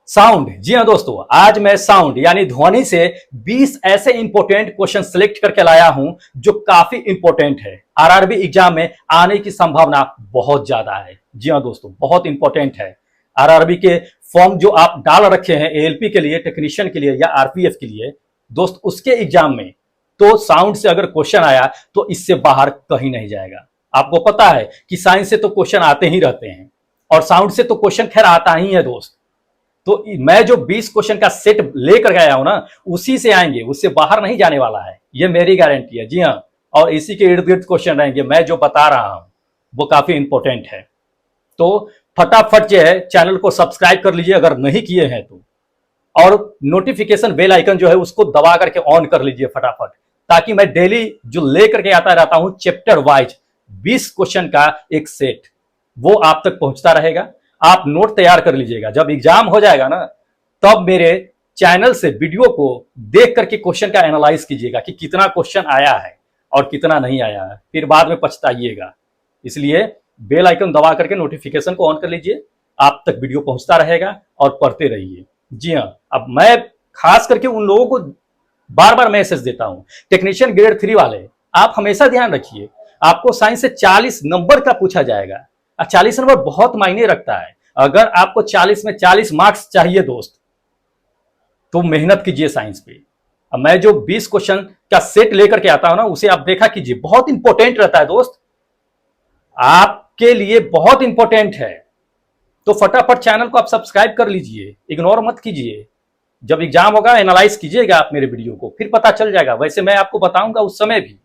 Sound. जी हाँ दोस्तों, आज मैं साउंड यानी ध्वनि से 20 ऐसे इंपॉर्टेंट क्वेश्चन सिलेक्ट करके लाया हूं जो काफी इंपॉर्टेंट है। आरआरबी एग्जाम में आने की संभावना बहुत ज्यादा है। जी हाँ दोस्तों, बहुत इंपॉर्टेंट है। आरआरबी के फॉर्म जो आप डाल रखे हैं एएलपी के लिए, टेक्नीशियन के लिए या आरपीएफ के लिए दोस्त, उसके एग्जाम में तो साउंड से अगर क्वेश्चन आया तो इससे बाहर कहीं नहीं जाएगा। आपको पता है कि साइंस से तो क्वेश्चन आते ही रहते हैं और साउंड से तो क्वेश्चन खैर आता ही है दोस्त। तो मैं जो 20 क्वेश्चन का सेट लेकर गया हूं ना, उसी से आएंगे, उससे बाहर नहीं जाने वाला है, ये मेरी गारंटी है। जी हाँ, और इसी के इर्द गिर्द क्वेश्चन रहेंगे। मैं जो बता रहा हूं वो काफी इंपॉर्टेंट है। तो फटाफट जो है चैनल को सब्सक्राइब कर लीजिए अगर नहीं किए हैं तो, और नोटिफिकेशन बेल आइकन जो है उसको दबा करके ऑन कर लीजिए फटाफट, ताकि मैं डेली जो लेकर के आता रहता हूं चैप्टर वाइज 20 क्वेश्चन का एक सेट, वो आप तक पहुंचता रहेगा। आप नोट तैयार कर लीजिएगा, जब एग्जाम हो जाएगा ना तब मेरे चैनल से वीडियो को देख करके क्वेश्चन का एनालाइज कीजिएगा कि कितना क्वेश्चन आया है और कितना नहीं आया है, फिर बाद में पछताइएगा। इसलिए बेल आइकन दबा करके नोटिफिकेशन को ऑन कर लीजिए, आप तक वीडियो पहुंचता रहेगा और पढ़ते रहिए। जी हाँ, अब मैं खास करके उन लोगों को बार बार मैसेज देता हूं, टेक्नीशियन ग्रेड 3 वाले, आप हमेशा ध्यान रखिए, आपको साइंस से 40 नंबर का पूछा जाएगा। 40 नंबर बहुत मायने रखता है। अगर आपको 40 में 40 मार्क्स चाहिए दोस्त, तो मेहनत कीजिए साइंस पे। अब मैं जो 20 क्वेश्चन का सेट लेकर के आता हूं ना, उसे आप देखा कीजिए, बहुत इंपॉर्टेंट रहता है दोस्त, आपके लिए बहुत इंपॉर्टेंट है। तो फटाफट चैनल को आप सब्सक्राइब कर लीजिए, इग्नोर मत कीजिए। जब एग्जाम होगा एनालाइज कीजिएगा आप मेरे वीडियो को, फिर पता चल जाएगा। वैसे मैं आपको बताऊंगा उस समय भी,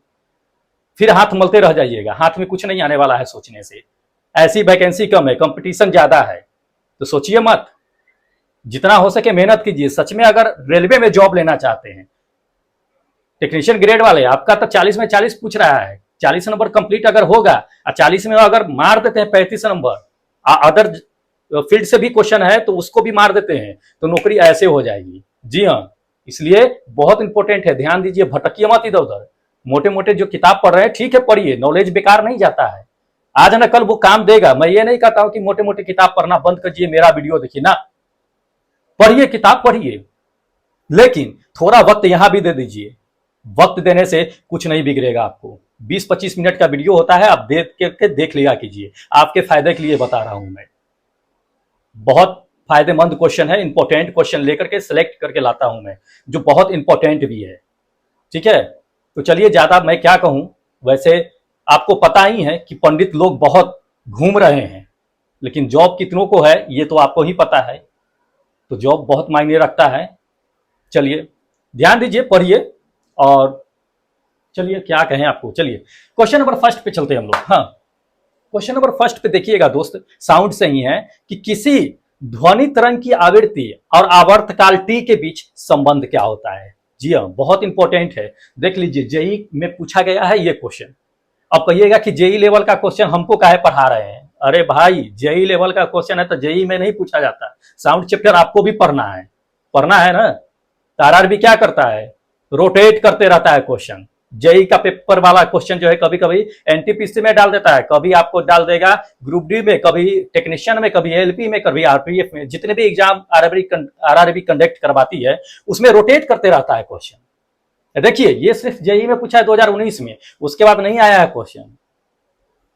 फिर हाथ मलते रह जाइएगा, हाथ में कुछ नहीं आने वाला है सोचने से। ऐसी वैकेंसी कम है, कंपटीशन ज्यादा है, तो सोचिए मत, जितना हो सके मेहनत कीजिए। सच में अगर रेलवे में जॉब लेना चाहते हैं टेक्नीशियन ग्रेड वाले, आपका तो 40 में 40 पूछ रहा है, 40 नंबर कंप्लीट अगर होगा और 40 में अगर मार देते हैं 35 नंबर, अदर फील्ड से भी क्वेश्चन है तो उसको भी मार देते हैं, तो नौकरी ऐसे हो जाएगी। जी हाँ, इसलिए बहुत इंपॉर्टेंट है, ध्यान दीजिए, भटकिए मत इधर उधर। मोटे मोटे जो किताब पढ़ रहे हैं ठीक है, पढ़िए, नॉलेज बेकार नहीं जाता है, आज न कल वो काम देगा। मैं ये नहीं कहता हूं कि मोटे मोटे किताब पढ़ना बंद कीजिए, मेरा वीडियो देखिए ना, पढ़िए, किताब पढ़िए, लेकिन थोड़ा वक्त यहां भी दे दीजिए। वक्त देने से कुछ नहीं बिगड़ेगा आपको। 20-25 मिनट का वीडियो होता है, आप देख लिया कीजिए, आपके फायदे के लिए बता रहा हूं मैं। बहुत फायदेमंद क्वेश्चन है, इंपॉर्टेंट क्वेश्चन लेकर के सिलेक्ट करके लाता हूं मैं, जो बहुत इंपॉर्टेंट भी है। ठीक है, तो चलिए, ज्यादा मैं क्या कहूं, वैसे आपको पता ही है कि पंडित लोग बहुत घूम रहे हैं, लेकिन जॉब कितनों को है ये तो आपको ही पता है। तो जॉब बहुत मायने रखता है। चलिए ध्यान दीजिए, पढ़िए, और चलिए क्या कहें आपको। चलिए क्वेश्चन नंबर फर्स्ट पे चलते हैं हम लोग। हाँ, क्वेश्चन नंबर फर्स्ट पे देखिएगा दोस्त, साउंड से ही है कि किसी ध्वनि तरंग की आवृत्ति और आवर्तकाल टी के बीच संबंध क्या होता है। जी हाँ, बहुत इंपॉर्टेंट है, देख लीजिए, जेई में पूछा गया है ये क्वेश्चन। अब कहिएगा कि जेई लेवल का क्वेश्चन हमको काहे पढ़ा रहे हैं। अरे भाई, जेई लेवल का क्वेश्चन है तो जेई में नहीं पूछा जाता, साउंड चैप्टर आपको भी पढ़ना है ना। तो आरआरबी क्या करता है, रोटेट करते रहता है क्वेश्चन। जेई का पेपर वाला क्वेश्चन जो है कभी कभी एनटीपीसी में डाल देता है, कभी आपको डाल देगा ग्रुप डी में, कभी टेक्नीशियन में, कभी एलपी में, कभी आरपीएफ में। जितने भी एग्जाम आरआरबी कंडक्ट करवाती है उसमें रोटेट करते रहता है क्वेश्चन। देखिए, ये सिर्फ जेई में पूछा है 2019 में, उसके बाद नहीं आया है क्वेश्चन।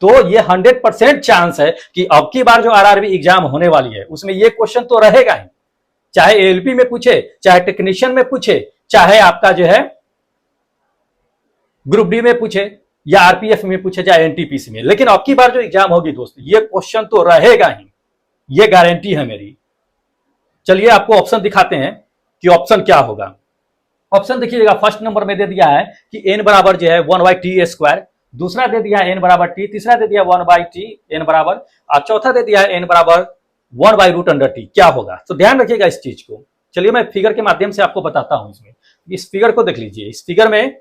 तो ये 100% चांस है कि अब की बार जो आरआरबी एग्जाम होने वाली है उसमें ये क्वेश्चन तो रहेगा ही, चाहे एलपी में पूछे, चाहे टेक्नीशियन में पूछे, चाहे आपका जो है ग्रुप डी में पूछे, या आरपीएफ में पूछे, चाहे एनटीपीसी में। लेकिन अब की बार जो एग्जाम होगी दोस्त, ये क्वेश्चन तो रहेगा ही, ये गारंटी है मेरी। चलिए आपको ऑप्शन दिखाते हैं कि ऑप्शन क्या होगा। ऑप्शन देखिएगा, फर्स्ट नंबर में दे दिया है कि n बराबर जो है 1/t², दूसरा दे दिया है n बराबर t, तीसरा दे दिया 1/t n बराबर, और चौथा दे दिया है n बराबर 1/√t। क्या होगा, तो ध्यान रखिएगा इस चीज को। चलिए मैं फिगर के माध्यम से आपको बताता हूं। इसमें इस फिगर को देख लीजिए, इस फिगर में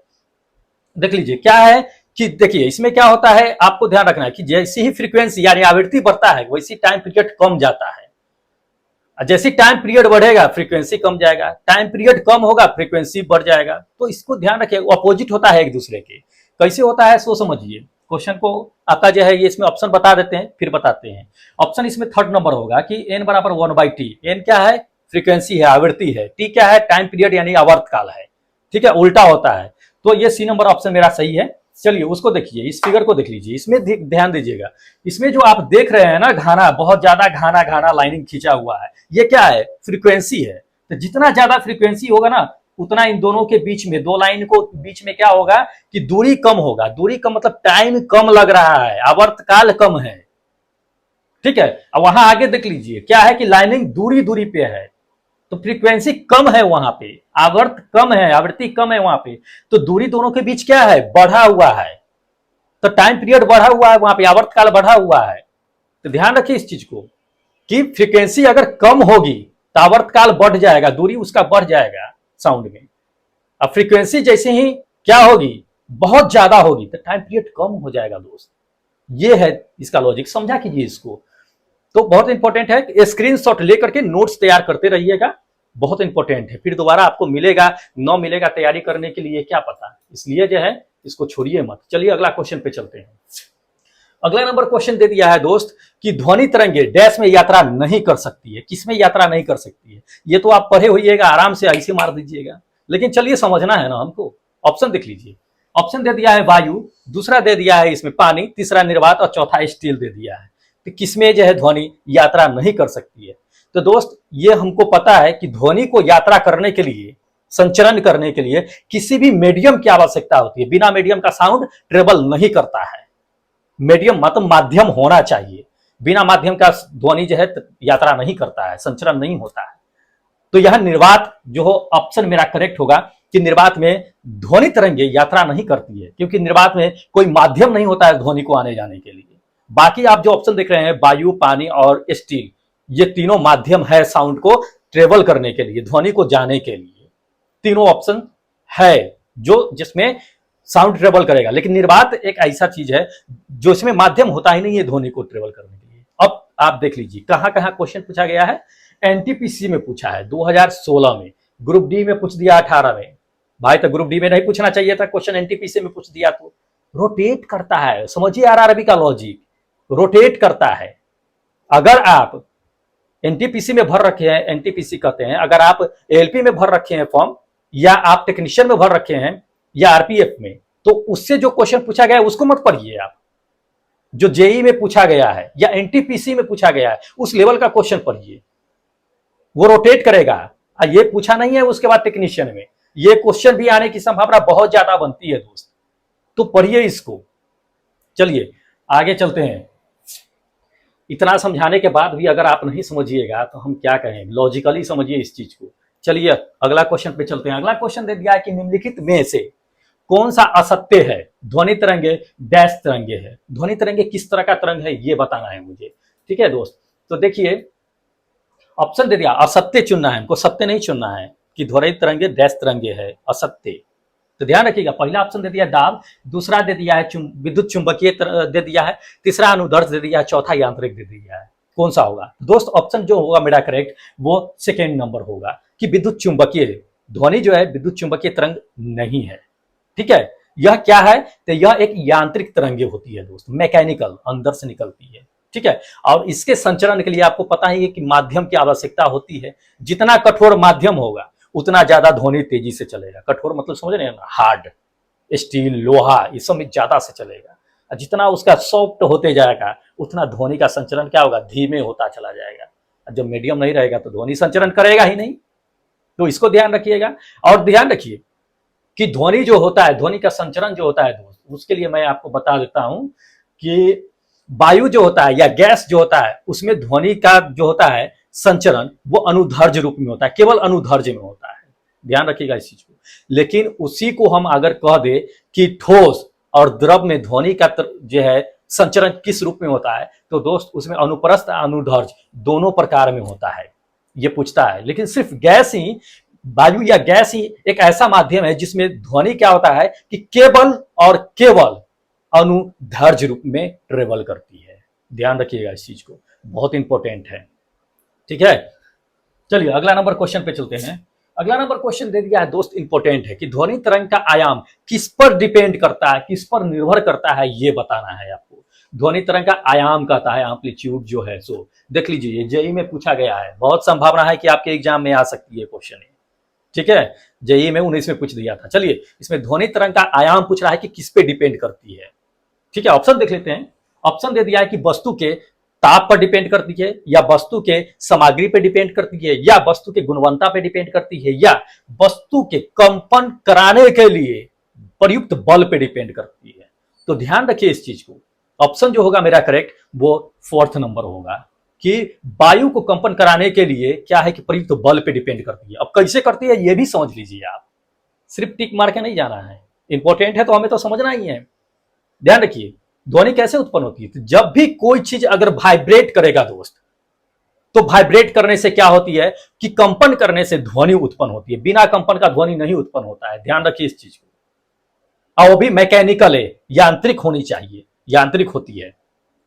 देख लीजिए क्या है कि देखिए इसमें क्या होता है, आपको ध्यान रखना है कि जैसी ही फ्रीक्वेंसी यानी आवृत्ति बढ़ता है वैसी टाइम पीरियड कम जाता है। जैसे टाइम पीरियड बढ़ेगा फ्रीक्वेंसी कम जाएगा, टाइम पीरियड कम होगा फ्रीक्वेंसी बढ़ जाएगा। तो इसको ध्यान रखिए, अपोजिट होता है एक दूसरे के। कैसे होता है सो समझिए। क्वेश्चन को आपका जो है ये इसमें ऑप्शन बता देते हैं, फिर बताते हैं। ऑप्शन इसमें थर्ड नंबर होगा कि n बराबर 1/t। n क्या है, फ्रीक्वेंसी है, आवृत्ति है। टी क्या है? टाइम पीरियड यानी आवर्तकाल है। ठीक है, उल्टा होता है। तो ये सी नंबर ऑप्शन मेरा सही है। चलिए उसको देखिए, इस फिगर को देख लीजिए, इसमें ध्यान दीजिएगा। इसमें जो आप देख रहे हैं ना, घाना, बहुत ज्यादा घाना घाना लाइनिंग खींचा हुआ है, ये क्या है? फ्रीक्वेंसी है। तो जितना ज्यादा फ्रीक्वेंसी होगा ना, उतना इन दोनों के बीच में, दो लाइन को बीच में क्या होगा कि दूरी कम होगा। दूरी कम मतलब टाइम कम लग रहा है, आवर्तकाल कम है। ठीक है, अब वहां आगे देख लीजिए क्या है कि लाइनिंग दूरी दूरी पे है, तो फ्रीक्वेंसी कम है वहां पे, आवर्त कम है, आवृत्ति कम है वहां पे, तो दूरी दोनों के बीच क्या है? बढ़ा हुआ है। तो टाइम पीरियड बढ़ा हुआ है वहां पे, आवर्तकाल बढ़ा हुआ है। तो ध्यान रखिए इस चीज को कि फ्रीक्वेंसी अगर कम होगी तो आवर्तकाल बढ़ जाएगा, दूरी उसका बढ़ जाएगा साउंड में। अब फ्रीक्वेंसी जैसे ही क्या होगी? बहुत ज्यादा होगी, तो टाइम पीरियड कम हो जाएगा दोस्त। ये है इसका लॉजिक, समझा कीजिए इसको। तो बहुत इंपॉर्टेंट है, स्क्रीनशॉट लेकर के नोट्स तैयार करते रहिएगा, बहुत इंपॉर्टेंट है। फिर दोबारा आपको मिलेगा न मिलेगा तैयारी करने के लिए क्या पता, इसलिए जो है इसको छोड़िए मत। चलिए अगला क्वेश्चन पे चलते हैं। अगला नंबर क्वेश्चन दे दिया है दोस्त कि ध्वनि तरंगे डैश में यात्रा नहीं कर सकती है। किसमें यात्रा नहीं कर सकती है? ये तो आप पढ़े होइएगा, आराम से ऐसे मार दीजिएगा, लेकिन चलिए समझना है ना हमको। ऑप्शन देख लीजिए, ऑप्शन दे दिया है वायु, दूसरा दे दिया है इसमें पानी, तीसरा निर्वात और चौथा स्टील दे दिया है। तो किसमें जो है ध्वनि यात्रा नहीं कर सकती है? तो दोस्त ये हमको पता है कि ध्वनि को यात्रा करने के लिए, संचरण करने के लिए किसी भी मीडियम की आवश्यकता होती है। बिना मीडियम का साउंड ट्रेवल नहीं करता है। मीडियम मतलब माध्यम होना चाहिए, बिना माध्यम का ध्वनि जो है यात्रा नहीं करता है, संचरण नहीं होता है। तो यह निर्वात जो ऑप्शन मेरा करेक्ट होगा कि निर्वात में ध्वनि तरंगे यात्रा नहीं करती है, क्योंकि निर्वात में कोई माध्यम नहीं होता है ध्वनि को आने जाने के लिए। बाकी आप जो ऑप्शन देख रहे हैं, वायु, पानी और स्टील, ये तीनों माध्यम है साउंड को ट्रेवल करने के लिए, ध्वनि को जाने के लिए। तीनों ऑप्शन है जो जिसमें साउंड ट्रेवल करेगा। लेकिन निर्वात एक ऐसा चीज है जो इसमें माध्यम होता ही नहीं है ध्वनि को ट्रेवल करने के लिए। अब आप देख लीजिए कहां कहां क्वेश्चन पूछा गया है। एनटीपीसी में पूछा है 2016 में, ग्रुप डी में पूछ दिया 18 में। भाई तो ग्रुप डी में नहीं पूछना चाहिए था क्वेश्चन, एनटीपीसी में पूछ दिया। तो रोटेट करता है, समझिए आरआरबी का लॉजिक, रोटेट करता है। अगर आप एनटीपीसी में भर रखे हैं, एनटीपीसी कहते हैं, अगर आप एलपी में भर रखे हैं फॉर्म, या आप टेक्नीशियन में भर रखे हैं, या आरपीएफ में, तो उससे जो क्वेश्चन पूछा गया है उसको मत पढ़िए आप। जो जेई में पूछा गया है या एनटीपीसी में पूछा गया है उस लेवल का क्वेश्चन पढ़िए, वो रोटेट करेगा। ये पूछा नहीं है उसके बाद टेक्नीशियन में, ये क्वेश्चन भी आने की संभावना बहुत ज्यादा बनती है दोस्त, तो पढ़िए इसको। चलिए आगे चलते हैं। इतना समझाने के बाद भी अगर आप नहीं समझिएगा तो हम क्या कहें, लॉजिकली समझिए इस चीज को। चलिए अगला क्वेश्चन पे चलते हैं। अगला क्वेश्चन दे दिया है कि निम्नलिखित में से कौन सा असत्य है? ध्वनि तरंगे डैश तरंगे है। ध्वनि तरंगे किस तरह का तरंग है ये बताना है मुझे। ठीक है दोस्त, तो देखिए ऑप्शन दे दिया, असत्य चुनना है हमको, सत्य नहीं चुनना है कि ध्वनि तरंगे डैश तरंगे है, असत्य। तो ध्यान रखिएगा, पहला ऑप्शन दे दिया दाब, दूसरा दे दिया है विद्युत चुंबकीय दे दिया है, तीसरा अनुदैर्ध्य दे दिया है, चौथा यांत्रिक दे दिया है। कौन सा होगा दोस्त? ऑप्शन जो होगा मेरा करेक्ट वो सेकेंड नंबर होगा कि विद्युत चुंबकीय। ध्वनि जो है विद्युत चुंबकीय तरंग नहीं है। ठीक है, यह क्या है? तो यह एक यांत्रिक तरंगे होती है दोस्त, मैकेनिकल, अंदर से निकलती है। ठीक है, और इसके संचरण के लिए आपको पता ही है कि माध्यम की आवश्यकता होती है। जितना कठोर माध्यम होगा उतना ज्यादा ध्वनि तेजी से चलेगा। कठोर मतलब समझ रहे हैं ना, हार्ड, स्टील, लोहा, इस सब में ज्यादा से चलेगा। जितना उसका सॉफ्ट होते जाएगा उतना ध्वनि का संचरण क्या होगा? धीमे होता चला जाएगा। जब मीडियम नहीं रहेगा तो ध्वनि संचरण करेगा ही नहीं। तो इसको ध्यान रखिएगा। और ध्यान रखिए कि ध्वनि जो होता है, ध्वनि का संचरण जो होता है दोस्त, उसके लिए मैं आपको बता देता हूं कि वायु जो होता है या गैस जो होता है उसमें ध्वनि का जो होता है संचरण वो अनुदैर्ध्य रूप में होता है, केवल अनुदैर्ध्य में होता है। ध्यान रखिएगा इस चीज को। लेकिन उसी को हम अगर कह दे कि ठोस और द्रव में ध्वनि का जो है संचरण किस रूप में होता है, तो दोस्त उसमें अनुप्रस्थ अनुदैर्ध्य दोनों प्रकार में होता है, ये पूछता है। लेकिन सिर्फ गैस ही, वायु या गैस ही एक ऐसा माध्यम है जिसमें ध्वनि क्या होता है कि केवल और केवल अनुदैर्ध्य रूप में ट्रेवल करती है। ध्यान रखिएगा इस चीज को, बहुत इंपॉर्टेंट है। ठीक है, चलिए अगला नंबर क्वेश्चन पे चलते हैं। अगला नंबर क्वेश्चन दे दिया है दोस्त, इंपॉर्टेंट है कि ध्वनि तरंग का आयाम किस पर डिपेंड करता है, किस पर निर्भर करता है, ये बताना है आपको। ध्वनि तरंग का आयाम कहता है, एम्पलीट्यूड जो है सो देख लीजिए, ये जेई में पूछा गया है, बहुत संभावना है कि आपके एग्जाम में आ सकती है क्वेश्चन। ठीक है, जेई में 19 में पूछ दिया था। चलिए, इसमें ध्वनि तरंग का आयाम पूछ रहा है कि किस पे डिपेंड करती है। ठीक है, ऑप्शन देख लेते हैं। ऑप्शन दे दिया है कि वस्तु के ताप पर डिपेंड करती है, या वस्तु के सामग्री पर डिपेंड करती है, या वस्तु के गुणवत्ता पर डिपेंड करती है, या वस्तु के कंपन कराने के लिए प्रयुक्त बल पे डिपेंड करती है। तो ध्यान रखिए इस चीज को, ऑप्शन जो होगा मेरा करेक्ट वो फोर्थ नंबर होगा कि वायु को कंपन कराने के लिए क्या है कि प्रयुक्त बल पे डिपेंड करती है। अब कैसे करती है ये भी समझ लीजिए आप, सिर्फ टिक मार के नहीं जाना है, इंपॉर्टेंट है तो हमें तो समझना ही है। ध्यान रखिए, ध्वनि कैसे उत्पन्न होती है, तो जब भी कोई चीज अगर वाइब्रेट करेगा दोस्त, तो वाइब्रेट करने से क्या होती है कि कंपन करने से ध्वनि उत्पन्न होती है, बिना कंपन का ध्वनि नहीं उत्पन्न होता है। ध्यान रखिए इस चीज को, और वो भी मैकेनिकल है, यांत्रिक होनी चाहिए, यांत्रिक होती है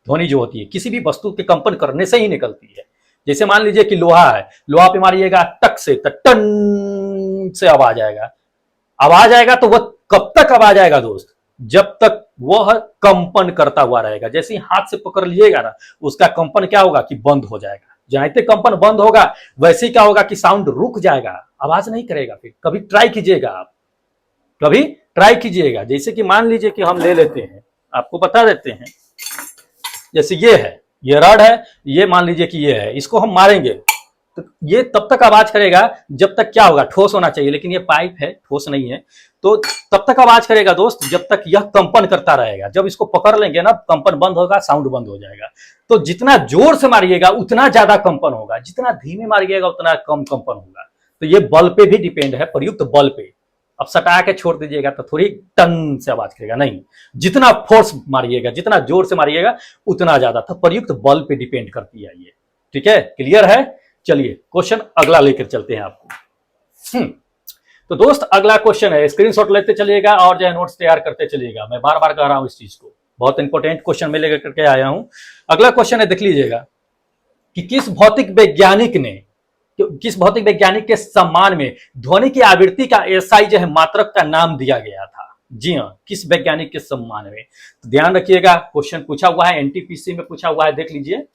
ध्वनि जो होती है, किसी भी वस्तु के कंपन करने से ही निकलती है। जैसे मान लीजिए कि लोहा है, लोहा पे मारिएगा टक से, तो टन से आवाज आएगा। आवाज आएगा तो वह कब तक आवाज आएगा दोस्त, जब तक वह कंपन करता हुआ रहेगा। जैसे ही हाथ से पकड़ लीजिएगा ना, उसका कंपन क्या होगा कि बंद हो जाएगा। जैसे कंपन बंद होगा वैसे ही क्या होगा कि साउंड रुक जाएगा, आवाज नहीं करेगा। फिर कभी ट्राई कीजिएगा आप, कभी ट्राई कीजिएगा। जैसे कि मान लीजिए कि हम ले लेते हैं, आपको बता देते हैं, जैसे ये है, ये रड है, ये मान लीजिए कि ये है, इसको हम मारेंगे तो ये तब तक आवाज करेगा जब तक क्या होगा, ठोस होना चाहिए, लेकिन ये पाइप है, ठोस नहीं है, तो तब तक आवाज करेगा दोस्त जब तक यह कंपन करता रहेगा। जब इसको पकड़ लेंगे ना, कंपन बंद होगा, साउंड बंद हो जाएगा। तो जितना जोर से मारिएगा उतना ज्यादा कंपन होगा, जितना धीमे मारिएगा उतना कम कंपन होगा। तो ये बल पे भी डिपेंड है, प्रयुक्त बल पे। अब सटा के छोड़ दीजिएगा तो थोड़ी टन से आवाज करेगा, नहीं, जितना फोर्स मारिएगा, जितना जोर से मारिएगा उतना ज्यादा। तो प्रयुक्त बल पे डिपेंड करती है ये। ठीक है, क्लियर है। चलिए क्वेश्चन अगला लेकर चलते हैं आपको। तो दोस्त अगला क्वेश्चन है, स्क्रीनशॉट लेते चलिएगा और जो है नोट्स तैयार करते चलिएगा। मैं बार बार कह रहा हूं इस चीज को, बहुत इंपॉर्टेंट क्वेश्चन में लेकर करके आया हूं। अगला क्वेश्चन है, देख लीजिएगा कि किस भौतिक वैज्ञानिक के सम्मान में ध्वनि की आवृत्ति का एसआई जो है मात्रक का नाम दिया गया था। जी हाँ, किस वैज्ञानिक के सम्मान में। तो ध्यान रखिएगा, क्वेश्चन पूछा हुआ है, एनटीपीसी में पूछा हुआ है, देख लीजिए।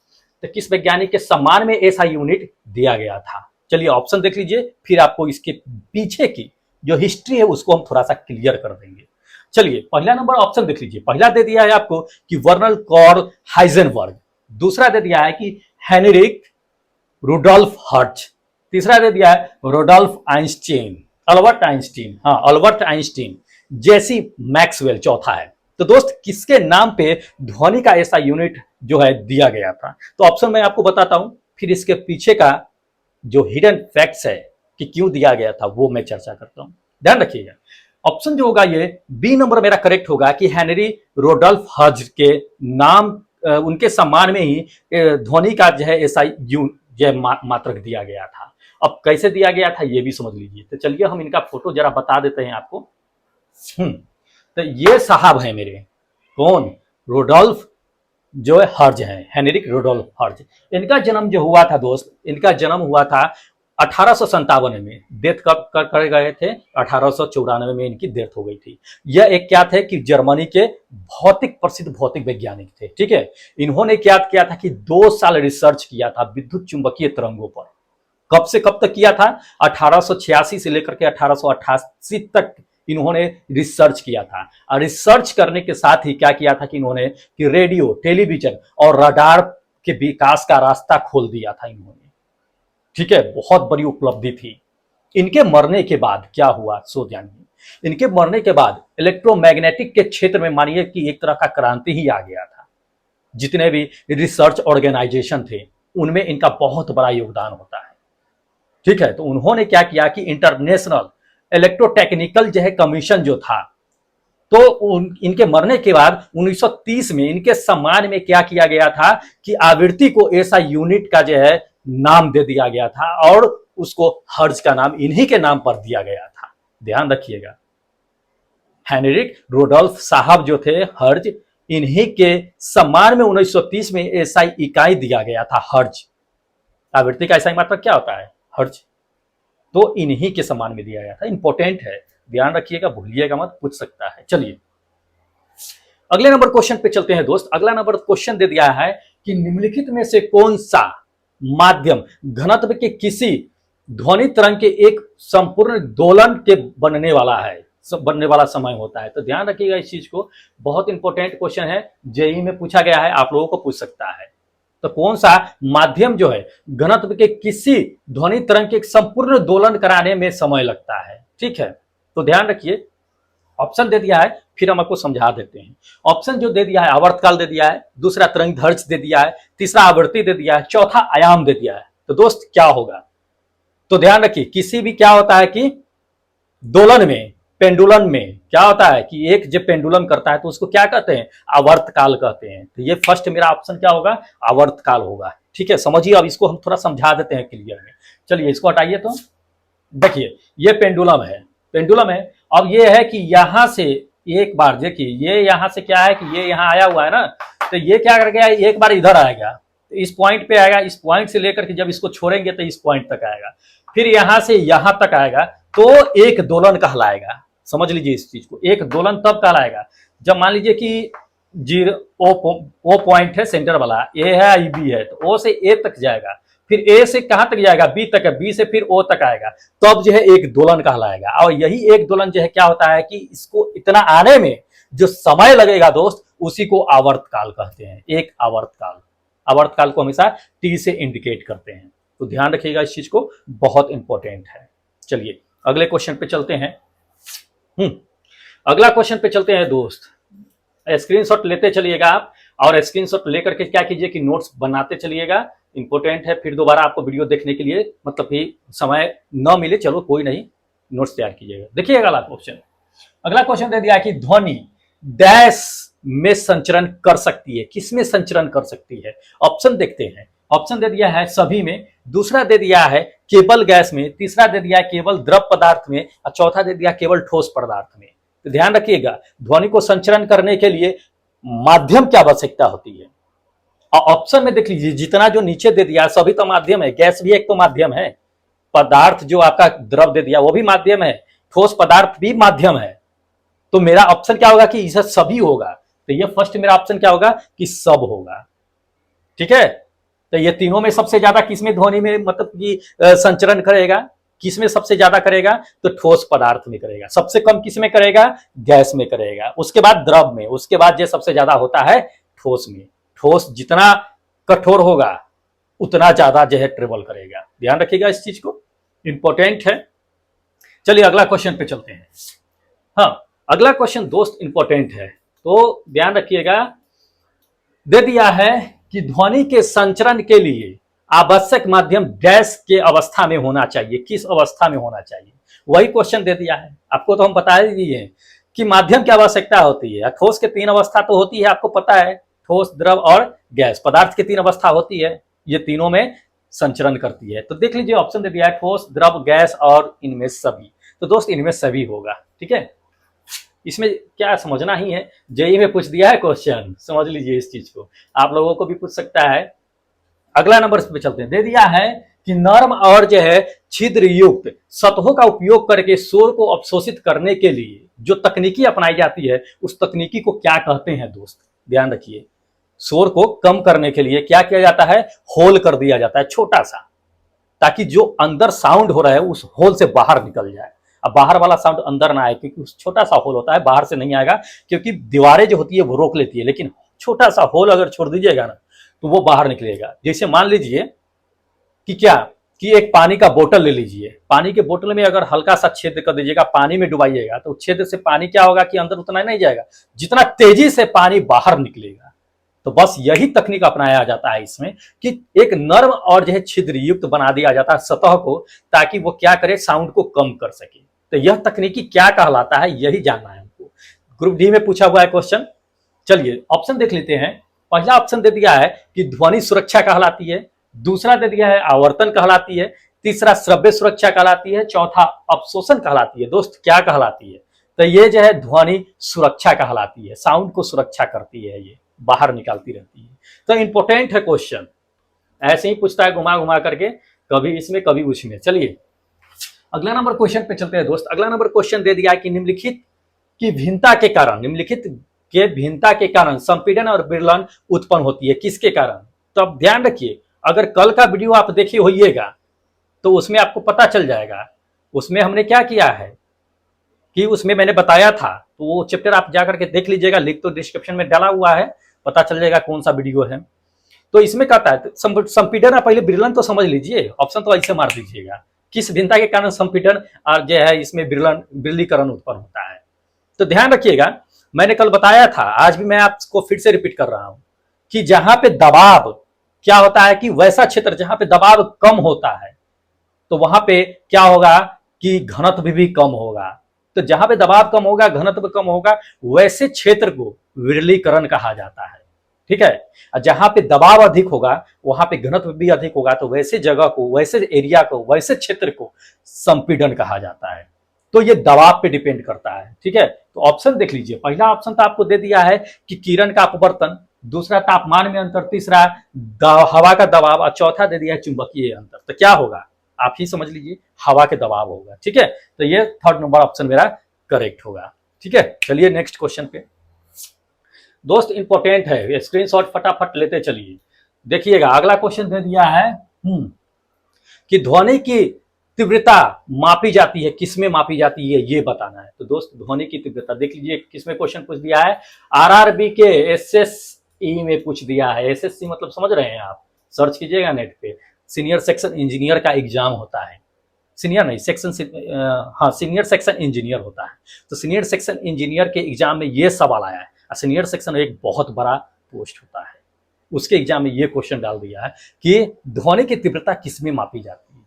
तो किस वैज्ञानिक के सम्मान में एसआई यूनिट दिया गया था। चलिए ऑप्शन देख लीजिए, फिर आपको इसके पीछे की जो हिस्ट्री है उसको हम थोड़ा सा क्लियर कर देंगे। चलिए पहला नंबर ऑप्शन देख लीजिए, पहला दे दिया है आपको कि वर्नल कार्ल हाइजेनबर्ग, दूसरा दे दिया है कि हेनरिक रुडोल्फ हर्ट्ज, तीसरा दे दिया है रोडोल्फ आइंस्टीन, अल्बर्ट आइंस्टीन, हाँ अल्बर्ट आइंस्टीन, जेसी मैक्सवेल चौथा है। तो दोस्त किसके नाम पे ध्वनि का ऐसा यूनिट जो है दिया गया था। तो ऑप्शन मैं आपको बताता हूं, फिर इसके पीछे का जो हिडन फैक्ट्स है कि क्यों दिया गया था वो मैं चर्चा करता हूं। ध्यान रखिएगा, ऑप्शन जो होगा ये बी नंबर मेरा करेक्ट होगा कि हेनरी रोडोल्फ हर्ट्ज के नाम, उनके सम्मान में ही ध्वनि का जो है ऐसा मात्रक दिया गया था। अब कैसे दिया गया था ये भी समझ लीजिए। तो चलिए हम इनका फोटो जरा बता देते हैं आपको। तो ये साहब है मेरे, कौन, रोडोल्फ जो है हर्ज है, हेनरिक रोडोल्फ हर्ज। इनका जन्म जो हुआ था दोस्त, इनका जन्म हुआ था 1857 में, डेथ कब कर गए थे, 1894 में इनकी डेथ हो गई थी। यह एक क्या थे कि जर्मनी के प्रसिद्ध भौतिक वैज्ञानिक थे। ठीक है, इन्होंने क्या किया था कि 2 साल रिसर्च किया था विद्युत चुंबकीय तरंगों पर। कब से कब तक किया था, 1886 से लेकर के 1888 तक इन्होंने रिसर्च किया था। और रिसर्च करने के साथ ही क्या किया था कि इन्होंने कि रेडियो, टेलीविजन और रडार के विकास का रास्ता खोल दिया था इन्होंने। ठीक है, बहुत बड़ी उपलब्धि थी। इनके मरने के बाद क्या हुआ सो जानिए। इनके मरने के बाद इलेक्ट्रोमैग्नेटिक के क्षेत्र में मानिए कि एक तरह का क्रांति ही आ गया था। जितने भी रिसर्च ऑर्गेनाइजेशन थे उनमें इनका बहुत बड़ा योगदान होता है। ठीक है, तो उन्होंने क्या किया कि इंटरनेशनल इलेक्ट्रोटेक्निकल जो है कमीशन जो था, तो इनके मरने के बाद 1930 में इनके सम्मान में क्या किया गया था कि आवृत्ति को ऐसा यूनिट का जो है नाम दे दिया गया था और उसको हर्ज का नाम इन्हीं के नाम पर दिया गया था। ध्यान रखिएगा, हेनरिक रोडोल्फ साहब जो थे हर्ज, इन्हीं के सम्मान में 1930 में ऐसा इकाई दिया गया था हर्ज। आवृत्ति का ऐसा मात्रक क्या होता है, हर्ज। तो इन्हीं के सम्मान में दिया गया था। इंपॉर्टेंट है, ध्यान रखिएगा, भूलिएगा मत, पूछ सकता है। चलिए अगले नंबर क्वेश्चन पे चलते हैं दोस्त। अगला नंबर क्वेश्चन दे दिया है कि निम्नलिखित में से कौन सा माध्यम घनत्व के किसी ध्वनि तरंग के एक संपूर्ण दोलन के बनने वाला है, बनने वाला समय होता है। तो ध्यान रखिएगा इस चीज को, बहुत इंपॉर्टेंट क्वेश्चन है, जेईई में पूछा गया है, आप लोगों को पूछ सकता है। तो कौन सा माध्यम जो है घनत्व के किसी ध्वनि तरंग के एक संपूर्ण दोलन कराने में समय लगता है, ठीक है। तो ध्यान रखिए, ऑप्शन दे दिया है, फिर हम आपको समझा देते हैं। ऑप्शन जो दे दिया है, आवर्तकाल दे दिया है, दूसरा तरंग दैर्ध्य दे दिया है, तीसरा आवृत्ति दे दिया है, चौथा आयाम दे दिया है। तो दोस्त क्या होगा, तो ध्यान रखिए, किसी भी क्या होता है कि दोलन में, पेंडुलम में क्या होता है कि एक जब पेंडुलम करता है तो उसको क्या कहते हैं, आवर्तकाल कहते हैं। तो ये फर्स्ट मेरा ऑप्शन क्या होगा, आवर्तकाल होगा, ठीक है। समझिए, अब इसको हम थोड़ा समझा देते हैं क्लियर में। चलिए इसको हटाइए। तो देखिए ये पेंडुलम है, पेंडुलम है। अब ये है कि यहां से एक बार देखिए, ये यहां से क्या है कि ये यहां आया हुआ है ना, तो ये क्या कर गया, एक बार इधर आएगा, तो इस पॉइंट पे आएगा, इस पॉइंट से लेकर के जब इसको छोड़ेंगे तो इस पॉइंट तक आएगा, फिर यहां से यहां तक आएगा, तो एक दोलन कहलाएगा। समझ लीजिए इस चीज को, एक दोलन तब कहलाएगा जब मान लीजिए कि जीरो ओ पॉइंट है सेंटर वाला, ए है बी है, तो ओ से ए तक जाएगा, फिर ए से कहां तक जाएगा, बी तक है, बी से फिर ओ तक आएगा, तब जो है एक दोलन कहलाएगा। और यही एक दोलन जो है क्या होता है कि इसको इतना आने में जो समय लगेगा दोस्त, उसी को आवर्तकाल कहते हैं, एक आवर्तकाल। आवर्तकाल को हमेशा टी से इंडिकेट करते हैं, तो ध्यान रखिएगा इस चीज को, बहुत इंपॉर्टेंट है। चलिए अगले क्वेश्चन पे चलते हैं। अगला क्वेश्चन पे चलते हैं दोस्त। स्क्रीनशॉट लेते चलिएगा आप, और स्क्रीनशॉट लेकर के क्या कीजिए कि नोट्स बनाते चलिएगा, इंपॉर्टेंट है। फिर दोबारा आपको वीडियो देखने के लिए मतलब कि समय न मिले, चलो कोई नहीं, नोट्स तैयार कीजिएगा। देखिए अगला क्वेश्चन, अगला क्वेश्चन दे दिया है कि ध्वनि डैश में संचरण कर सकती है, किसमें संचरण कर सकती है। ऑप्शन देखते हैं। ऑप्शन दे दिया है सभी में, दूसरा दे दिया है केवल गैस में, तीसरा दे दिया है केवल द्रव पदार्थ में, और चौथा दे दिया केवल ठोस पदार्थ में। तो ध्यान रखिएगा, ध्वनि को संचरण करने के लिए माध्यम की आवश्यकता होती है। और ऑप्शन में देख लीजिए, जितना जो नीचे दे दिया सभी तो माध्यम है, गैस भी एक तो माध्यम है, पदार्थ जो आपका द्रव दे दिया वो भी माध्यम है, ठोस पदार्थ भी माध्यम है। तो मेरा ऑप्शन क्या होगा कि इसे सभी होगा, तो ये फर्स्ट मेरा ऑप्शन क्या होगा कि सब होगा, ठीक है। तो ये तीनों में सबसे ज्यादा किसमें ध्वनि में मतलब कि संचरण करेगा, किसमें सबसे ज्यादा करेगा, तो ठोस पदार्थ में करेगा। सबसे कम किसमें करेगा, गैस में करेगा, उसके बाद द्रव में, उसके बाद जो सबसे ज्यादा होता है ठोस में। ठोस जितना कठोर होगा उतना ज्यादा जो है ट्रेवल करेगा, ध्यान रखिएगा इस चीज को, इंपॉर्टेंट है। चलिए अगला क्वेश्चन पे चलते हैं। हाँ, अगला क्वेश्चन दोस्त इंपॉर्टेंट है, तो ध्यान रखिएगा। दे दिया है कि ध्वनि के संचरण के लिए आवश्यक माध्यम डैश के अवस्था में होना चाहिए, किस अवस्था में होना चाहिए, वही क्वेश्चन दे दिया है आपको। तो हम बता ही दिए कि माध्यम की आवश्यकता होती है। ठोस के तीन अवस्था तो होती है, आपको पता है, ठोस, द्रव और गैस। पदार्थ की तीन अवस्था होती है, ये तीनों में संचरण करती है। तो देख लीजिए ऑप्शन दे दिया है ठोस, द्रव, गैस और इनमें सभी। तो दोस्त इनमें सभी होगा, ठीक है। इसमें क्या समझना ही है, जेईई में पूछ दिया है क्वेश्चन, समझ लीजिए इस चीज को, आप लोगों को भी पूछ सकता है। अगला नंबर पे चलते हैं। दे दिया है कि नर्म और जो है छिद्र युक्त सतहों का उपयोग करके शोर को अवशोषित करने के लिए जो तकनीकी अपनाई जाती है, उस तकनीकी को क्या कहते हैं दोस्त। ध्यान रखिए, शोर को कम करने के लिए क्या किया जाता है, होल कर दिया जाता है छोटा सा, ताकि जो अंदर साउंड हो रहा है उस होल से बाहर निकल जाए। अब बाहर वाला साउंड अंदर ना आए, क्योंकि उस छोटा सा होल होता है, बाहर से नहीं आएगा, क्योंकि दीवारें जो होती है वो रोक लेती है, लेकिन छोटा सा होल अगर छोड़ दीजिएगा ना तो वो बाहर निकलेगा। जैसे मान लीजिए कि क्या कि एक पानी का बोतल ले लीजिए, पानी के बोतल में अगर हल्का सा छेद कर दीजिएगा, पानी में डुबाइएगा, तो छेद से पानी क्या होगा कि अंदर उतना नहीं जाएगा, जितना तेजी से पानी बाहर निकलेगा। तो बस यही तकनीक अपनाया जाता है इसमें कि एक नर्म और जो है छिद्र युक्त बना दिया जाता है सतह को, ताकि वो क्या करे, साउंड को कम कर सके। तो यह तकनीकी क्या कहलाता है, यही जानना है हमको। ग्रुप डी में पूछा हुआ है क्वेश्चन। चलिए ऑप्शन देख लेते हैं। पहला ऑप्शन दे दिया है कि ध्वनि सुरक्षा कहलाती है, दूसरा दे दिया है आवर्तन कहलाती है, तीसरा श्रव्य सुरक्षा कहलाती है, चौथा अवशोषण कहलाती है। दोस्त क्या कहलाती है, तो ये जो है ध्वनि सुरक्षा कहलाती है, साउंड को सुरक्षा करती है, ये बाहर निकालती रहती है। तो इंपॉर्टेंट है क्वेश्चन, ऐसे ही पूछता है घुमा घुमा करके, कभी इसमें कभी उसमें। चलिए अगला नंबर क्वेश्चन पे चलते हैं दोस्त। अगला नंबर क्वेश्चन दे दिया है कि निम्नलिखित की भिन्नता के कारण, निम्नलिखित के भिन्नता के कारण संपीड़न और विरलन उत्पन्न होती है। किसके कारण? तो अब ध्यान रखिए, अगर कल का वीडियो आप देखे होइएगा तो उसमें आपको पता चल जाएगा उसमें हमने क्या किया है कि उसमें मैंने बताया था। तो वो चैप्टर आप जाकर के देख लीजिएगा, लिंक तो डिस्क्रिप्शन में डाला हुआ है, पता चल जाएगा कौन सा वीडियो है। तो इसमें कहता है संपीड़न, आप पहले विरलन तो समझ लीजिए, ऑप्शन तो ऐसे मार दीजिएगा, किस भिन्नता के कारण संपीड़न और जो है इसमें विरलीकरण उत्पन्न होता है। तो ध्यान रखिएगा, मैंने कल बताया था, आज भी मैं आपको फिर से रिपीट कर रहा हूं कि जहां पे दबाव क्या होता है कि वैसा क्षेत्र जहां पे दबाव कम होता है तो वहां पे क्या होगा कि घनत्व भी कम होगा। तो जहां पे दबाव कम होगा, घनत्व कम होगा, वैसे क्षेत्र को विरलीकरण कहा जाता है। ठीक है, और जहां पे दबाव अधिक होगा वहां पे घनत्व भी अधिक होगा, तो वैसे जगह को, वैसे एरिया को, वैसे क्षेत्र को संपीड़न कहा जाता है। तो ये दबाव पे डिपेंड करता है। ठीक है, तो ऑप्शन देख लीजिए, पहला ऑप्शन तो आपको दे दिया है कि किरण का अपवर्तन, दूसरा तापमान में अंतर, तीसरा हवा का दबाव और चौथा दे दिया है चुंबकीय अंतर। तो क्या होगा आप ही समझ लीजिए, हवा के दबाव होगा। ठीक है, तो ये थर्ड नंबर ऑप्शन मेरा करेक्ट होगा। ठीक है, चलिए नेक्स्ट क्वेश्चन पे। दोस्त इंपॉर्टेंट है, स्क्रीनशॉट फटाफट लेते चलिए। देखिएगा अगला क्वेश्चन दे दिया है कि ध्वनि की तीव्रता मापी जाती है, किसमें मापी जाती है ये बताना है। तो दोस्त ध्वनि की तीव्रता देख लीजिए किसमें क्वेश्चन पूछ दिया है, आरआरबी के एसएसई में पूछ दिया है। एसएससी मतलब समझ रहे हैं आप, सर्च कीजिएगा नेट पे, सीनियर सेक्शन इंजीनियर का एग्जाम होता है। सीनियर नहीं, सेक्शन हाँ सीनियर सेक्शन इंजीनियर होता है। तो सीनियर सेक्शन इंजीनियर के एग्जाम में ये सवाल आया है। सीनियर सेक्शन एक बहुत बड़ा पोस्ट होता है, उसके एग्जाम में ये क्वेश्चन डाल दिया है कि ध्वनि की तीव्रता किसमें मापी जाती है।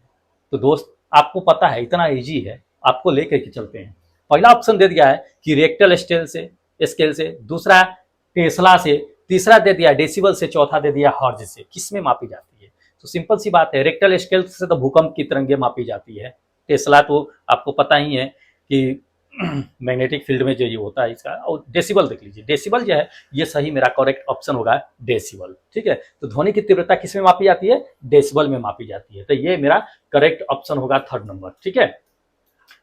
तो दोस्त आपको पता है, इतना इजी है, आपको लेकर के चलते हैं। पहला ऑप्शन दे दिया है कि रेक्टल स्केल से, दूसरा टेस्ला से, तीसरा दे दिया डेसिबल से, चौथा दे दिया हर्ट्ज से। किसमें मापी जाती है? तो सिंपल सी बात है, रेक्टल स्केल से तो भूकंप की तरंगें मापी जाती है। टेस्ला तो आपको पता ही है कि मैग्नेटिक फील्ड में जो ये होता है इसका। और डेसिबल देख लीजिए, डेसिबल जो है ये सही मेरा करेक्ट ऑप्शन होगा, डेसिबल। ठीक है, तो ध्वनि की तीव्रता किसमें मापी जाती है? डेसिबल में मापी जाती है। तो ये मेरा करेक्ट ऑप्शन होगा थर्ड नंबर। ठीक है,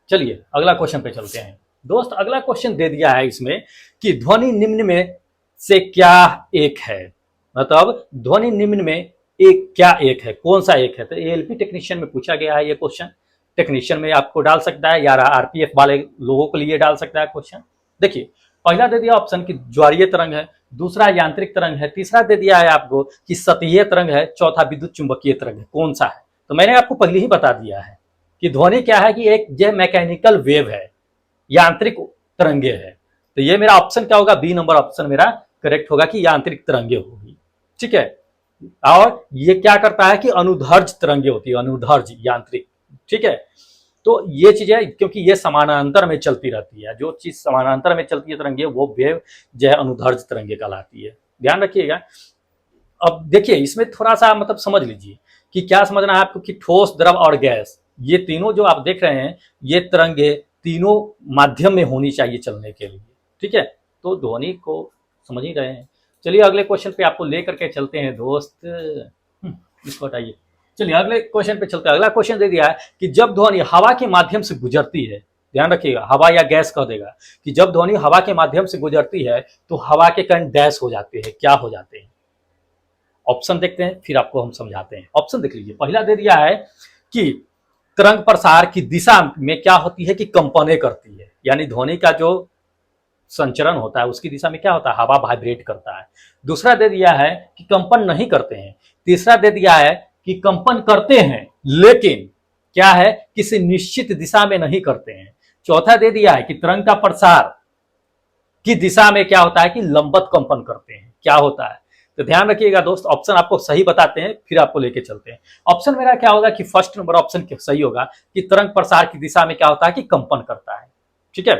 चलिए अगला क्वेश्चन पे चलते हैं। दोस्त अगला क्वेश्चन दे दिया है इसमें कि ध्वनि निम्न में से क्या एक है, मतलब ध्वनि निम्न में एक क्या एक है, कौन सा एक है। तो एएलपी टेक्नीशियन में पूछा गया है ये क्वेश्चन, टेक्नीशियन में आपको डाल सकता है या आरपीएफ वाले लोगों के लिए डाल सकता है क्वेश्चन। देखिए पहला दे दिया ऑप्शन की ज्वारीय तरंग है, दूसरा यांत्रिक तरंग है, तीसरा दे दिया है आपको कि सतहीय तरंग है, चौथा विद्युत चुंबकीय तरंग है। कौन सा है? तो मैंने आपको पहले ही बता दिया है कि ध्वनि क्या है कि एक जो मैकेनिकल वेव है, यांत्रिक तरंगे है। तो ये मेरा ऑप्शन क्या होगा? बी नंबर ऑप्शन मेरा करेक्ट होगा कि यांत्रिक तरंगे होगी। ठीक है, और ये क्या करता है कि अनुधर्ज तरंगे होती है, अनुधर्ज यांत्रिक। ठीक है, तो ये चीजें क्योंकि ये समानांतर में चलती रहती है, जो चीज समानांतर में चलती है तरंगे वो वेव जो है अनुधर्ज तरंगे कहलाती है। ध्यान रखिएगा। अब देखिए इसमें थोड़ा सा मतलब समझ लीजिए कि क्या समझना है आपको कि ठोस, द्रव और गैस, ये तीनों जो आप देख रहे हैं ये तरंगे तीनों माध्यम में होनी चाहिए चलने के लिए। ठीक है, तो ध्वनि को समझ ही रहे हैं। चलिए अगले क्वेश्चन पे आपको लेकर के चलते हैं दोस्त। इसको हटाइए, चलिए अगले क्वेश्चन पे चलते हैं। अगला क्वेश्चन दे दिया है कि जब ध्वनि हवा के माध्यम से गुजरती है, ध्यान रखिएगा, हवा या गैस कह देगा कि जब ध्वनि हवा के माध्यम से गुजरती है तो हवा के कण डैश हो जाते हैं। क्या हो जाते हैं? ऑप्शन देखते हैं फिर आपको हम समझाते हैं। ऑप्शन देख लीजिए, पहला दे दिया है कि तरंग प्रसार की दिशा में क्या होती है कि कंपने करती है, यानी ध्वनि का जो संचरण होता है उसकी दिशा में क्या होता है? हवा वाइब्रेट करता है। दूसरा दे दिया है कि कंपन नहीं करते हैं। तीसरा दे दिया है कि कंपन करते हैं लेकिन क्या है, किसी निश्चित दिशा में नहीं करते हैं। चौथा दे दिया है कि तरंग का प्रसार की दिशा में क्या होता है कि लंबवत कंपन करते हैं। क्या होता है? तो ध्यान रखिएगा दोस्त, ऑप्शन आपको सही बताते हैं फिर आपको लेके चलते हैं। ऑप्शन मेरा क्या होगा कि फर्स्ट नंबर ऑप्शन सही होगा कि तरंग प्रसार की दिशा में क्या होता है कि कंपन करता है। ठीक है,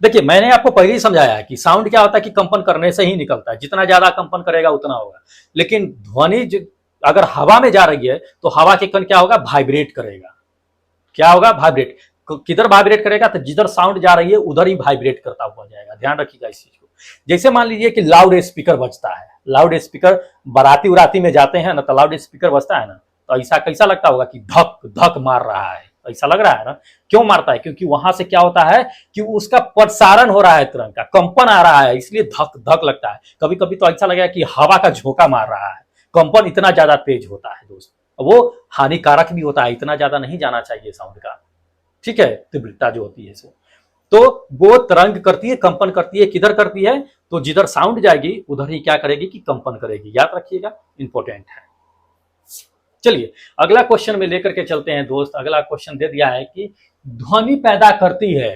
देखिए मैंने आपको पहले ही समझाया है कि साउंड क्या होता है कि कंपन करने से ही निकलता है, जितना ज्यादा कंपन करेगा उतना होगा। लेकिन ध्वनि अगर हवा में जा रही है तो हवा के कण क्या होगा? वाइब्रेट करेगा। क्या होगा? वाइब्रेट। किधर वाइब्रेट करेगा? तो जिधर साउंड जा रही है उधर ही वाइब्रेट करता हुआ जाएगा। ध्यान रखिएगा इस चीज को। जैसे मान लीजिए कि लाउड स्पीकर बजता है, लाउड स्पीकर बाराती उराती में जाते हैं ना, तो लाउड स्पीकर बजता है ना, तो ऐसा कैसा लगता होगा कि धक धक मार रहा है, ऐसा लग रहा है ना। क्यों मारता है? क्योंकि वहां से क्या होता है कि उसका प्रसारण हो रहा है, तरंग का कंपन आ रहा है, इसलिए धक धक लगता है। कभी कभी तो ऐसा लगेगा कि हवा का झोंका मार रहा है, कंपन इतना ज्यादा तेज होता है दोस्त। वो हानिकारक भी होता है, इतना ज्यादा नहीं जाना चाहिए साउंड का, ठीक है, तीव्रता जो होती है सो। तो वो तरंग करती है, कंपन करती है, किधर करती है? तो जिधर साउंड जाएगी उधर ही क्या करेगी कि कंपन करेगी। याद रखिएगा, इंपॉर्टेंट है। चलिए अगला क्वेश्चन में लेकर के चलते हैं दोस्त। अगला क्वेश्चन दे दिया है कि ध्वनि पैदा करती है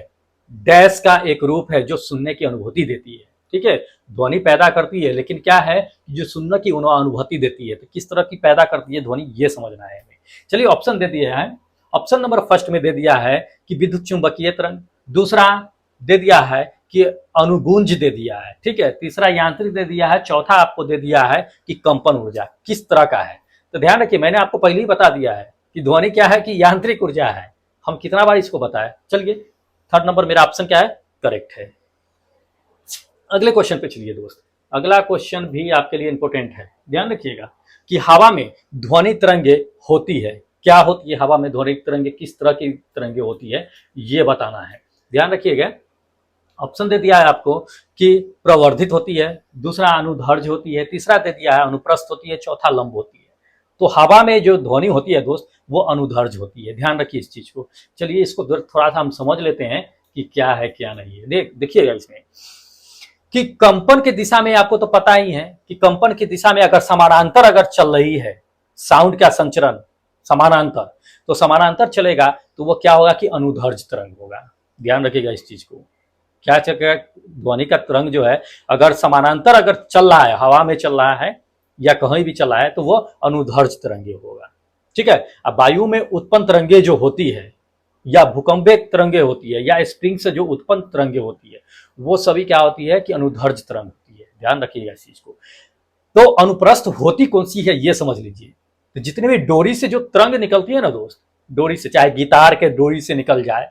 डैश का एक रूप है जो सुनने की अनुभूति देती है। ठीक है, ध्वनि पैदा करती है, लेकिन क्या है जो सुनने की अनुभूति देती है। तो किस तरह की पैदा करती है ध्वनि, ये समझना है हमें। चलिए ऑप्शन दे दिया है। ऑप्शन नंबर फर्स्ट में दे दिया है कि विद्युत चुंबकीय तरंग, दूसरा दे दिया है कि अनुगूंज दे दिया है, ठीक है, तीसरा यांत्रिक दे दिया है, चौथा आपको दे दिया है कि कंपन ऊर्जा। किस तरह का है तो ध्यान रखिए, मैंने आपको पहले ही बता दिया है कि ध्वनि क्या है कि यांत्रिक ऊर्जा है। हम कितना बार इसको बताएं। चलिए थर्ड नंबर मेरा ऑप्शन क्या है, करेक्ट है। अगले क्वेश्चन पे चलिए दोस्त। अगला क्वेश्चन भी आपके लिए इंपॉर्टेंट है, ध्यान रखिएगा कि हवा में ध्वनि तरंगे होती है। क्या होती है हवा में ध्वनि तरंगे, किस तरह की तरंगे होती है, ये बताना है। ध्यान रखिएगा, ऑप्शन दे दिया है आपको कि प्रवर्धित होती है, दूसरा अनुधर्ज होती है, तीसरा दे दिया है अनुप्रस्थ होती है, चौथा लंब होती है। तो हवा में जो ध्वनि होती है दोस्त वो अनुधर्ज होती है, ध्यान रखिए इस चीज को। चलिए इसको थोड़ा सा हम समझ लेते हैं कि क्या है क्या नहीं है। देखिएगा इसमें कि कंपन की दिशा में आपको तो पता ही है कि कंपन की दिशा में अगर समानांतर अगर चल रही है साउंड का संचरण समानांतर, तो समानांतर चलेगा तो वो क्या होगा कि अनुधर्ज तरंग होगा। ध्यान रखिएगा इस चीज को। क्या चलेगा, ध्वनि का तरंग जो है अगर समानांतर अगर चल रहा है, हवा में चल रहा है या कहीं भी चला है तो वो अनुधर्ज तरंगे होगा। ठीक है, अब वायु में उत्पन्न तरंगे जो होती है या भूकंपीय तरंगे होती है या स्प्रिंग से जो उत्पन्न तरंगे होती है वो सभी क्या होती है कि अनुधर्ज तरंग होती है। ध्यान रखिएगा इस चीज को। तो अनुप्रस्थ होती कौन सी है ये समझ लीजिए। तो जितने भी डोरी से जो तरंग निकलती है ना दोस्त, डोरी से, चाहे गिटार के डोरी से निकल जाए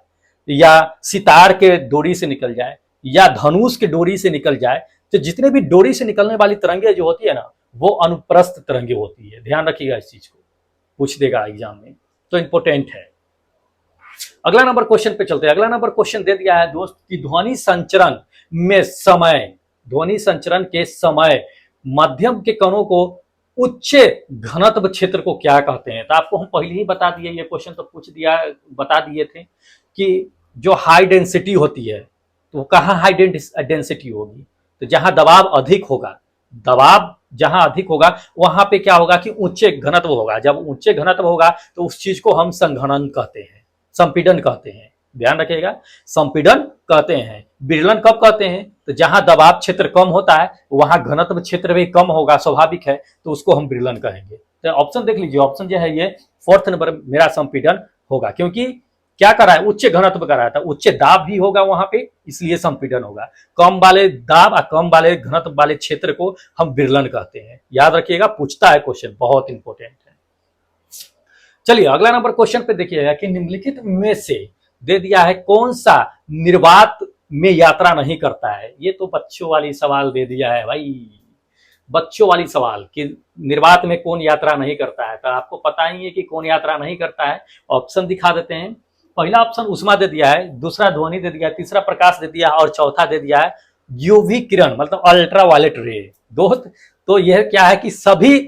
या सितार के डोरी से निकल जाए या धनुष के डोरी से निकल जाए, तो जितने भी डोरी से निकलने वाली तरंगे जो होती है ना वो अनुप्रस्थ तरंगे होती है। ध्यान रखिएगा इस चीज को, पूछ देगा एग्जाम में, तो इंपॉर्टेंट है। अगला नंबर क्वेश्चन पे चलते हैं। अगला नंबर क्वेश्चन दे दिया है दोस्त कि ध्वनि संचरण में समय, ध्वनि संचरण के समय मध्यम के कणों को उच्च घनत्व क्षेत्र को क्या कहते हैं। तो आपको हम पहले ही बता दिए, ये क्वेश्चन तो पूछ दिया, बता दिए थे कि जो हाई डेंसिटी होती है तो कहाँ हाई डेंसिटी होगी, तो जहां दबाव अधिक होगा, दबाव जहां अधिक होगा वहां पे क्या होगा कि उच्च घनत्व होगा। जब उच्च घनत्व होगा तो उस चीज को हम संघनन कहते हैं, संपीड़न कहते हैं। ध्यान रखिएगा, संपीड़न कहते हैं। विरलन कब कहते हैं, तो जहां दबाव क्षेत्र कम होता है वहां घनत्व क्षेत्र भी कम होगा, स्वाभाविक है, तो उसको हम विरलन कहेंगे। तो ऑप्शन देख लीजिए, ऑप्शन जो है ये फोर्थ नंबर मेरा संपीड़न होगा, क्योंकि क्या कर रहा है, उच्च घनत्व कर रहा था, उच्च दाब भी होगा वहां पे, इसलिए संपीड़न होगा। कम वाले दाब और कम वाले घनत्व वाले क्षेत्र को हम विरलन कहते हैं। याद रखिएगा, पूछता है क्वेश्चन, बहुत इंपॉर्टेंट है। चलिए अगला नंबर क्वेश्चन पे देखिएगा कि निम्नलिखित में से दे दिया है कौन सा निर्वात में यात्रा नहीं करता है। ये तो बच्चों वाली सवाल दे दिया है भाई, बच्चों वाली सवाल कि निर्वात में कौन यात्रा नहीं करता है। तो आपको पता ही है कि कौन यात्रा नहीं करता है। ऑप्शन दिखा देते हैं। पहला ऑप्शन उष्मा दे दिया है, दूसरा ध्वनि दे दिया है, तीसरा प्रकाश दे दिया है और चौथा दे दिया है यूवी किरण, मतलब अल्ट्रावायलेट रे। दोस्त तो यह क्या है कि सभी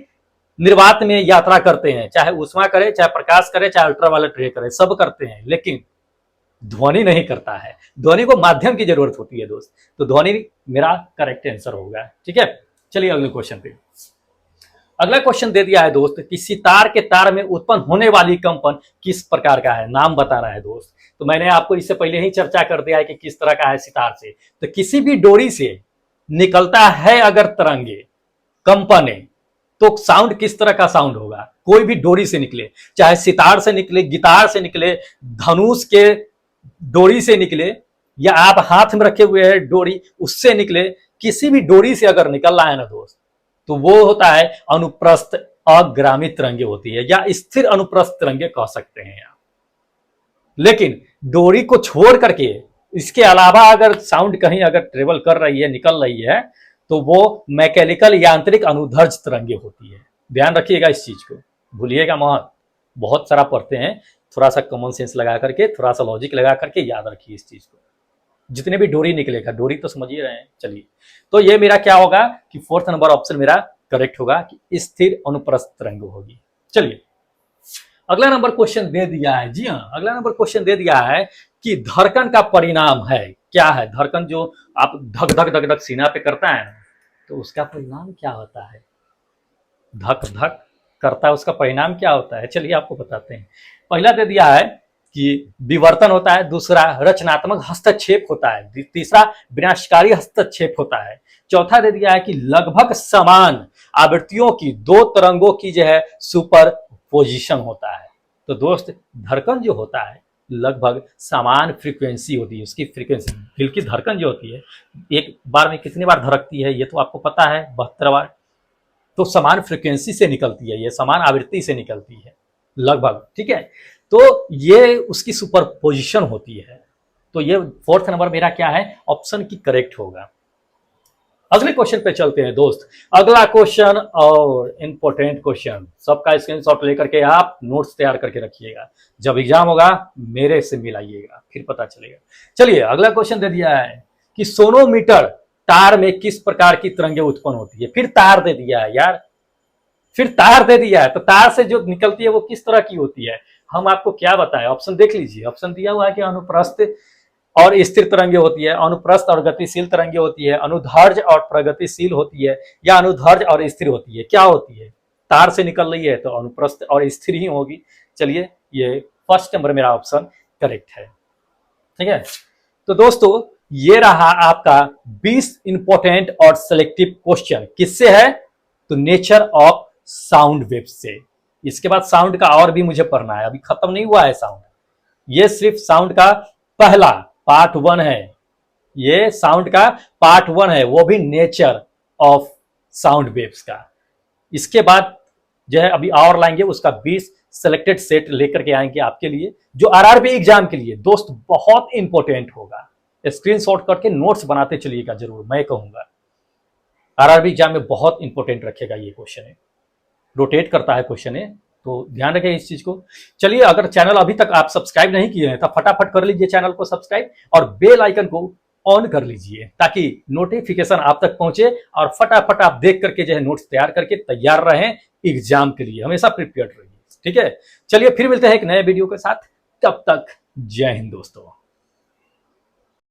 निर्वात में यात्रा करते हैं, चाहे उष्मा करे, चाहे प्रकाश करे, चाहे अल्ट्रावायलेट रे करे, सब करते हैं, लेकिन ध्वनि नहीं करता है। ध्वनि को माध्यम की जरूरत होती है दोस्त, तो ध्वनि मेरा करेक्ट आंसर होगा। ठीक है, चलिए अगले क्वेश्चन पे। अगला क्वेश्चन दे दिया है दोस्त कि सितार के तार में उत्पन्न होने वाली कंपन किस प्रकार का है, नाम बताना है दोस्त। तो मैंने आपको इससे पहले ही चर्चा कर दिया है कि किस तरह का है सितार से। तो किसी भी डोरी से निकलता है अगर तरंगे, कंपन है, तो साउंड किस तरह का साउंड होगा। कोई भी डोरी से निकले, चाहे सितार से निकले, गिटार से निकले, धनुष के डोरी से निकले, या आप हाथ में रखे हुए हैं डोरी उससे निकले, किसी भी डोरी से अगर निकल रहा है ना दोस्त, तो वो होता है अनुप्रस्थ अग्रामी तरंगे होती है, या स्थिर अनुप्रस्थ तरंगे कह सकते हैं आप। लेकिन डोरी को छोड़ करके इसके अलावा अगर साउंड कहीं अगर ट्रेवल कर रही है, निकल रही है, तो वो मैकेनिकल यांत्रिक अनुधर्ज तरंगे होती है। ध्यान रखिएगा इस चीज को, भूलिएगा मत, बहुत सारा पढ़ते हैं, थोड़ा सा कॉमन सेंस लगा करके, थोड़ा सा लॉजिक लगा करके याद रखिए इस चीज को। जितने भी डोरी निकलेगा, डोरी तो समझ ही रहे हैं। चलिए, तो ये मेरा क्या होगा कि फोर्थ नंबर ऑप्शन मेरा करेक्ट होगा कि स्थिर अनुप्रस्थ तरंग होगी। चलिए, अगला नंबर क्वेश्चन दे दिया है। जी हाँ, अगला नंबर क्वेश्चन दे दिया है कि धड़कन का परिणाम है क्या है। धड़कन जो आप धक धक धक धक सीना पे करता है, तो उसका परिणाम क्या होता है। धक धक करता है, उसका परिणाम क्या होता है, चलिए आपको बताते हैं। पहला दे दिया है कि विवर्तन होता है, दूसरा रचनात्मक हस्तक्षेप होता है, तीसरा विनाशकारी हस्तक्षेप होता है, चौथा दे दिया है कि लगभग समान आवृत्तियों की दो तरंगों की जो है सुपर पोजिशन होता है। तो दोस्त, धड़कन जो होता है लगभग समान फ्रीक्वेंसी होती है, उसकी फ्रीक्वेंसी, दिल की धड़कन जो होती है एक बार में कितनी बार धड़कती है ये तो आपको पता है, 72 बार। तो समान फ्रीक्वेंसी से निकलती है, ये समान आवृत्ति से निकलती है लगभग, ठीक है। तो ये उसकी सुपर पोजिशन होती है। तो ये फोर्थ नंबर मेरा क्या है, ऑप्शन की करेक्ट होगा। अगले क्वेश्चन पे चलते हैं दोस्त। अगला क्वेश्चन और इंपॉर्टेंट क्वेश्चन, सबका स्क्रीनशॉट लेकर के आप नोट्स तैयार करके रखिएगा, जब एग्जाम होगा मेरे से मिलाइएगा, फिर पता चलेगा। चलिए, अगला क्वेश्चन दे दिया है कि सोनोमीटर तार में किस प्रकार की तरंगें उत्पन्न होती है। फिर तार दे दिया है यार, फिर तार दे दिया है, तो तार से जो निकलती है वो किस तरह की होती है। हम आपको क्या बताएं, ऑप्शन देख लीजिए। ऑप्शन दिया हुआ है कि अनुप्रस्थ और स्थिर तरंगे होती है, अनुप्रस्थ और गतिशील तरंगे होती है, अनुधर्ज और प्रगतिशील होती है, या अनुधर्ज और स्थिर होती है। क्या होती है, तार से निकल रही है तो अनुप्रस्थ और स्थिर ही होगी। चलिए, ये फर्स्ट नंबर मेरा ऑप्शन करेक्ट है, ठीक है। तो दोस्तों, ये रहा आपका 20 इंपॉर्टेंट और सिलेक्टिव क्वेश्चन। किससे है, तो नेचर ऑफ साउंड वेव से। इसके बाद साउंड का और भी मुझे पढ़ना है, अभी खत्म नहीं हुआ है साउंड। ये सिर्फ साउंड का पहला पार्ट 1 है, ये साउंड का पार्ट 1 है, वो भी नेचर ऑफ साउंड वेव्स का। इसके बाद जो है अभी और लाएंगे, उसका 20 सिलेक्टेड सेट लेकर के आएंगे आपके लिए, जो आरआरबी एग्जाम के लिए दोस्त बहुत इंपॉर्टेंट होगा। स्क्रीनशॉट करके नोट्स बनाते चलिएगा जरूर, मैं कहूंगा आरआरबी एग्जाम में बहुत इंपॉर्टेंट रखेगा ये क्वेश्चन है, रोटेट करता है क्वेश्चन है, तो ध्यान रखें इस चीज को। चलिए, अगर चैनल अभी तक आप सब्सक्राइब नहीं किए हैं तो फटाफट कर लीजिए चैनल को सब्सक्राइब और बेल आइकन को ऑन कर लीजिए, ताकि नोटिफिकेशन आप तक पहुंचे और फटाफट आप देख करके जो है नोट्स तैयार करके तैयार रहें एग्जाम के लिए, हमेशा प्रिपेयर्ड रहिए, ठीक है। चलिए, फिर मिलते हैं एक नए वीडियो के साथ, तब तक जय हिंद दोस्तों।